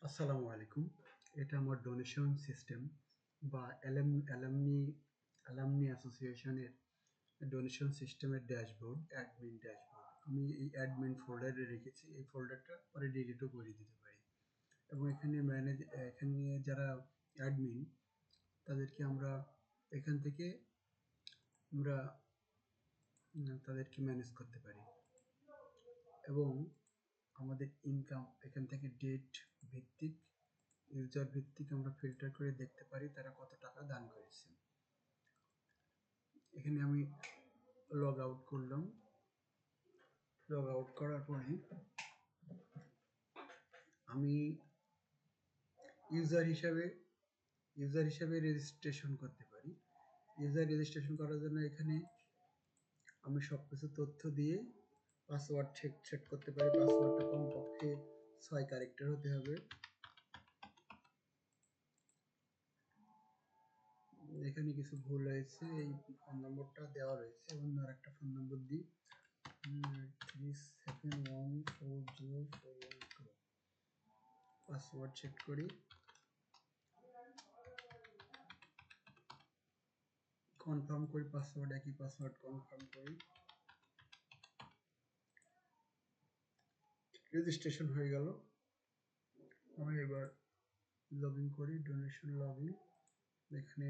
আসসালামু আলাইকুম। এটা আমার ডোনেশন সিস্টেম বা অ্যালামনি অ্যাসোসিয়েশনের ডোনেশন সিস্টেমের ড্যাশবোর্ড, অ্যাডমিন ড্যাশবোর্ড। আমি এই অ্যাডমিন ফোল্ডারে রেখেছি। এই ফোল্ডারটা পরে ডিলিটও করে দিতে পারি। এবং এখানে যারা অ্যাডমিন তাদেরকে আমরা এখান থেকে আমরা তাদেরকে ম্যানেজ করতে পারি। এবং আমাদের ইনকাম এখান থেকে ডেট ভিত্তিক, ইউজার ভিত্তিক আমরা ফিল্টার করে দেখতে পারি তারা কত টাকা দান করেছে। এখানে আমি লগ আউট করলাম। লগ আউট করার পরে আমি ইউজার হিসাবে রেজিস্ট্রেশন করতে পারি। ইউজার রেজিস্ট্রেশন করার জন্য এখানে আমি সবকিছু তথ্য দিয়ে পাসওয়ার্ড সেট করতে পারি। পাসওয়ার্ডটা কমপক্ষে 6 ক্যারেক্টার হতে হবে। এখানে কিছু ভুল হয়েছে, এই ফোন নম্বরটা দেওয়া রয়েছে। অন্য আরেকটা ফোন নম্বর দিই, 3714040412। পাসওয়ার্ড সেট করি, কনফার্ম করি। পাসওয়ার্ড একই পাসওয়ার্ড কনফার্ম করি। রেজিস্ট্রেশন হয়ে গেল। আমি এবার লগ ইন করি, ডোনেশন লগ ইন। এখানে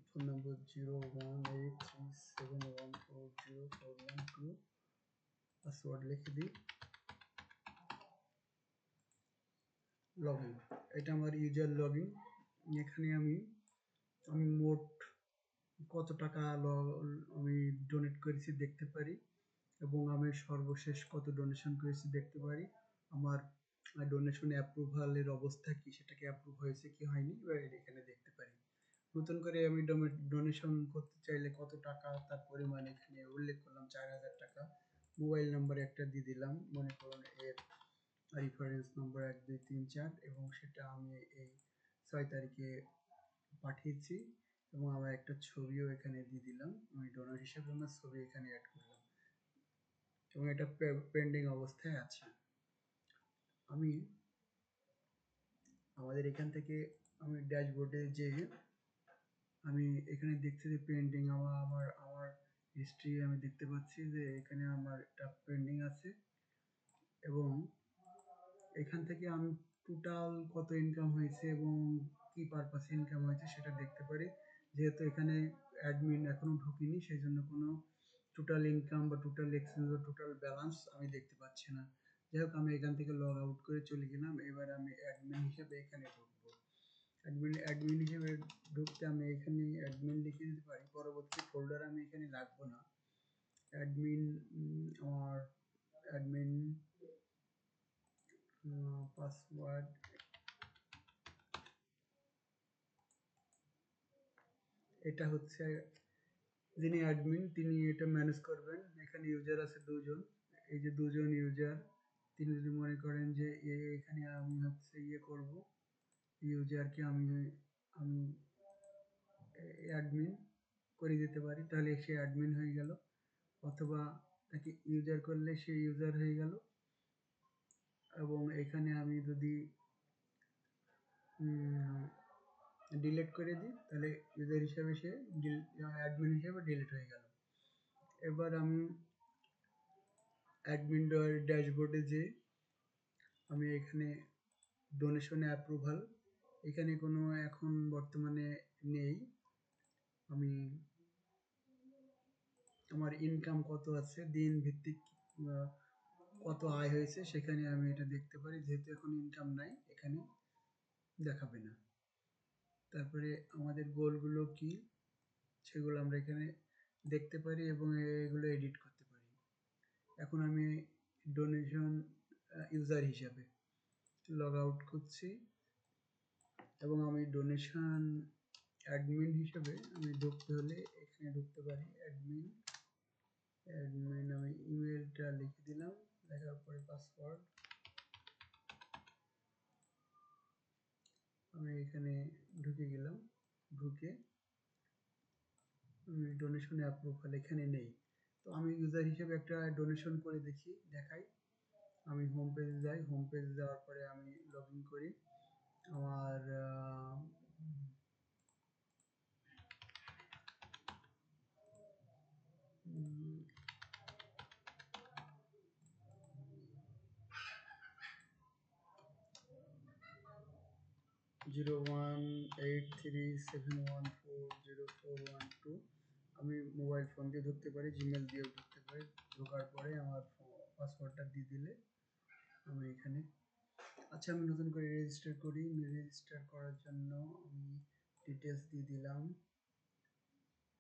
ফোন নম্বর 01837140412। পাসওয়ার্ড লিখে দিই, লগ ইন। এটা আমার ইউজার লগ ইন। এখানে আমি মোট কত টাকা আমি ডোনেট করেছি দেখতে পারি, এবং আমি সর্বশেষ কত ডোনেশন করেছি দেখতে পারি। আমার ডোনেশন অ্যাপ্রুভালের অবস্থা কি, সেটাকে অ্যাপ্রুভ হয়েছে কি হয়নি এখানে দেখতে পারি। নতুন করে আমি ডোনেশন করতে চাইলে কত টাকা তার পরিমাণ এখানে উল্লেখ করলাম, 4000 টাকা। মোবাইল নাম্বার একটা দিয়ে দিলাম, মনে করুন এর রেফারেন্স নম্বর 1234, এবং সেটা আমি এই 6 তারিখে পাঠিয়েছি। এবং আমার একটা ছবিও এখানে দিয়ে দিলাম, আমি ডোনার হিসেবে আমার ছবি এখানে অ্যাড করলাম, এবং এটা পেন্ডিং অবস্থায় আছে। আমি আমাদের এখান থেকে আমি ড্যাশবোর্ডে যে আমি এখানে দেখছি যে পেন্ডিং আমার হিস্ট্রি আমি দেখতে পাচ্ছি যে এখানে আমার এটা পেন্ডিং আছে। এবং এখান থেকে আমি টোটাল কত ইনকাম হয়েছে এবং কি পারপাসে ইনকাম হয়েছে সেটা দেখতে পারি। যেহেতু এখানে অ্যাডমিন এখনো ঢুকিনি, সেই জন্য কোনো টোটাল ইনকাম বা টোটাল এক্সচেঞ্জ বা টোটাল ব্যালেন্স আমি দেখতে পাচ্ছি না। যাই হোক, আমি এখান থেকে লগ আউট করে চলে গেলাম। এবার আমি অ্যাডমিন হিসেবে এখানে ঢুকবো। অ্যাডমিন হিসেবে ঢুকতে আমি এখানে অ্যাডমিন লিখে দিতে পারি। পরবর্তী ফোল্ডার আমি এখানে রাখবো না। অ্যাডমিন আমার অ্যাডমিন পাসওয়ার্ড, এটা হচ্ছে যিনি অ্যাডমিন তিনি এটা ম্যানেজ করবেন। এখানে ইউজার আছে দুজন, এই যে দুজন ইউজার, তিনি যদি মনে করেন যে এখানে আমি হচ্ছে করব, ইউজারকে আমি আমি অ্যাডমিন করে দিতে পারি, তাহলে সে অ্যাডমিন হয়ে গেল। অথবা তাকে ইউজার করলে সে ইউজার হয়ে গেল। এবং এখানে আমি যদি ডিলিট করে দিই, তাহলে ইউজার হিসেবে সে অ্যাডমিন হিসেবে ডিলিট হয়ে গেল। এবার আমি অ্যাডমিন ড্যাশবোর্ডে যে আমি এখানে ডোনেশন অ্যাপ্রুভাল, এখানে কোনো এখন বর্তমানে নেই। আমি আমার ইনকাম কত আছে, দিন ভিত্তিক কত আয় হয়েছে সেখানে আমি এটা দেখতে পারি। যেহেতু এখন ইনকাম নাই, এখানে দেখাবে না। তারপরে আমাদের গোলগুলো কি সেগুলো আমরা এখানে দেখতে পারি এবং এগুলো এডিট করতে পারি। এখন আমি ডোনেশন ইউজার হিসাবে লগ আউট করছি, এবং আমি ডোনেশন অ্যাডমিন হিসেবে আমি ঢুকতে হলে এখানে ঢুকতে পারি। অ্যাডমিন আমি ইমেলটা লিখে দিলাম, লেখার পরে পাসওয়ার্ড আমি এখানে ঢুকে গেলাম। ঢুকে আমি ডোনেশন অ্যাপ্রুভাল এখানে নেই। তো আমি ইউজার হিসেবে একটা ডোনেশন করে দেখাই। আমি হোম পেজে যাই, হোম পেজে যাওয়ার পরে আমি লগ ইন করি আমার 0183714041 আমি মোবাইল ফোন দিয়ে ঢুকতে পারি, জিমেল দিয়েও ঢুকতে পারি। ঢোকার পরে আমার পাসওয়ার্ডটা দিয়ে দিলে আমি এখানে আচ্ছা আমি নতুন করে রেজিস্টার করি। রেজিস্টার করার জন্য আমি ডিটেলস দিয়ে দিলাম,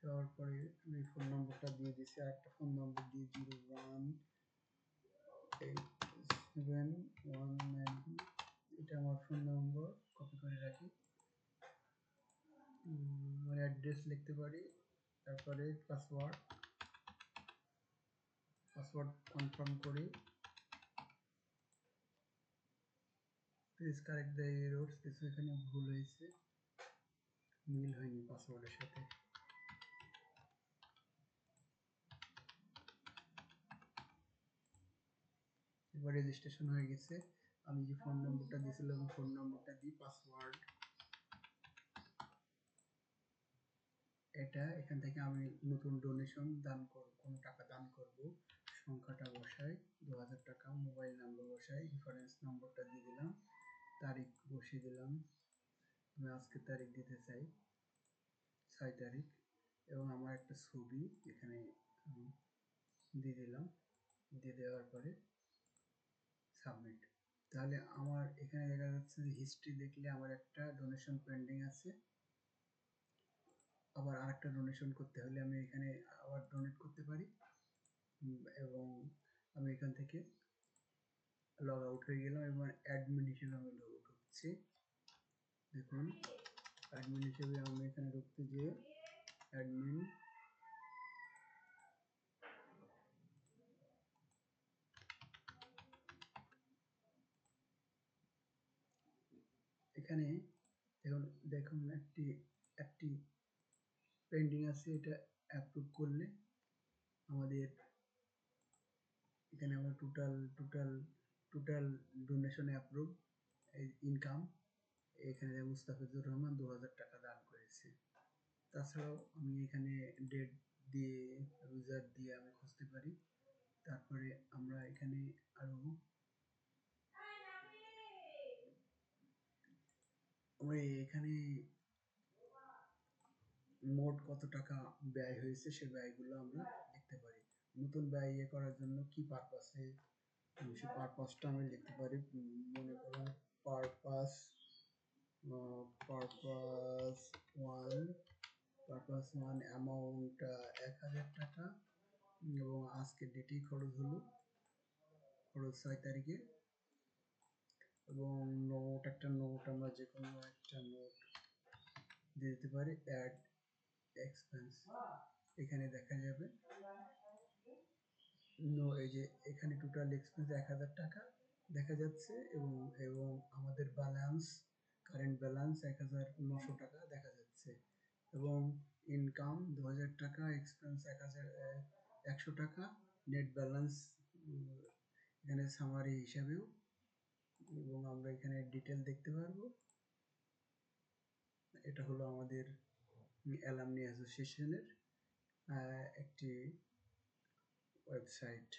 দেওয়ার পরে আমি ফোন নম্বরটা দিয়ে দিছি, আর একটা ফোন নম্বর দিয়ে 018719, এটা আমার ফোন নম্বর, কপি করে রাখি। আমার অ্যাড্রেস লিখতে পারি, তারপরে পাসওয়ার্ড কনফার্ম করি। প্লিজ কারেক্ট দ্য এরর্স, কিছু এখানে ভুল হয়েছে, মিল হয়নি পাসওয়ার্ডের সাথে। এবার রেজিস্ট্রেশন হয়ে গেছে। আমি যে ফোন নম্বরটা দিয়েছিলাম ফোন নম্বরটা দিই, পাসওয়ার্ড এটা, এখান থেকে আমি নতুন ডোনেশন দান করব, কোনো টাকা দান করব, সংখ্যাটা বসাই 2000 টাকা, মোবাইল নাম্বার বসাই, রেফারেন্স নম্বরটা দিয়ে দিলাম, তারিখ বসিয়ে দিলাম, আমি আজকের তারিখ দিতে চাই 6 তারিখ, এবং আমার একটা ছবি এখানে দিয়ে দিলাম, দিয়ে দেওয়ার পরে সাবমিট। তাহলে আমার এখানে দেখা যাচ্ছে যে হিস্ট্রি দেখলে আমার একটা ডোনেশন পেন্ডিং আছে, আবার আরেকটা ডোনেশন করতে হলে আমি এখানে আবার ডোনেট করতে পারি, এবং আমি এখান থেকে লগ আউট হয়ে গেলাম এবং অ্যাডমিন হিসেবে আমি ঢুকছি। দেখুন অ্যাডমিন হিসেবে আমি এখানে ঢুকতে গিয়ে অ্যাডমিন, এখানে দেখুন একটি পেন্ডিং আছে, এটা অ্যাপ্রুভ করলে আমাদের এখানে আমার টোটাল ডোনেশন অ্যাপ্রুভ, ইনকাম এখানে মুস্তাফিজুর রহমান 2000 টাকা দান করেছে। তাছাড়াও আমি এখানে ডেট দিয়ে ইউজার দিয়ে আমি খুঁজতে পারি। তারপরে আমরা এখানে আরো আমরা এখানে মোট কত টাকা ব্যয় হয়েছে সে ব্যয়গুলো আমরা দেখতে পারি। নতুন ব্যয় করার জন্য কি পারপাসে, সে পারপাসটা আমি লিখতে পারি। মনে করুন পারপাস ওয়ান অ্যামাউন্ট 1000 টাকা, এবং আজকের ডেটেই খরচ হলো, খরচ 6 তারিখে, এবং একটা নোট আমরা যে কোনো একটা নোট দিয়ে দিতে পারি। অ্যাড এক্সপেন্স এখানে দেখা যাবে, এই যে এখানে টোটাল এক্সপেন্স 1000 টাকা দেখা যাচ্ছে, এবং আমাদের কারেন্ট ব্যালেন্স 1900 টাকা দেখা যাচ্ছে, এবং ইনকাম 2000 টাকা, এক্সপেন্স 100 টাকা, নেট ব্যালেন্স এখানে সামারি হিসাবেও, এবং আমরা এখানে ডিটেল দেখতে পারবো। এটা হলো আমাদের অ্যালামনি অ্যাসোসিয়েশনের একটি ওয়েবসাইট।